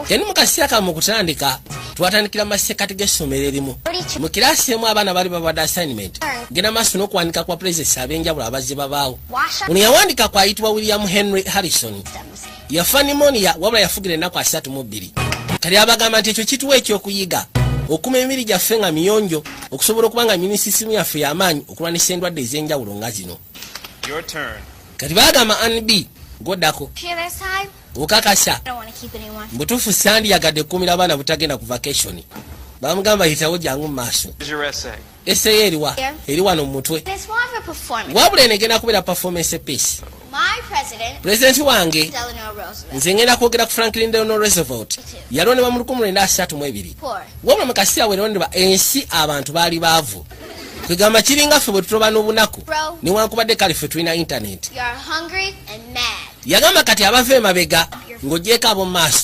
Keni mukasiya kamu kutandika twatandikira masekati g'essomero erimu mu kirasi emu abaana bali babadde assignment genda maaso n'okuwandika kwa presidents ab'enjawulo abazze babaawo. Ono yawandika kwayitibwa William Henry Harrison. Yafa pneumonia wabula yafugira ennaku 32. Kali abagamba nti ekyo kituwa ekyokuyiga okuma emibiri gyaffe nga miyonjo okusobola okuba nga immune system yaffe y'amaanyi okulwanisa endwadde ez'enjawulo nga zino. Kati bagamba NB goddako okakasa butuufu sandiyagadde kukumira abaana butagenda ku vacation. Bamugamba yitawo jangu mu maaso. Essay eriwa eri wano mu mutwe wabula enegenda kubeera performance piece. President wange nze ngenda kwogera ku Franklin Delano Roosevelt yalondebwa mu 1932 wabula mu kaseera we yalondebwa ensi abantu baali baavu kwegamba kiringa ffe bwe tutoba n'obunaku newankubadde kale ffe tulina internet. Yagamba kati abava emabega ng'ogyeko ab'omu maaso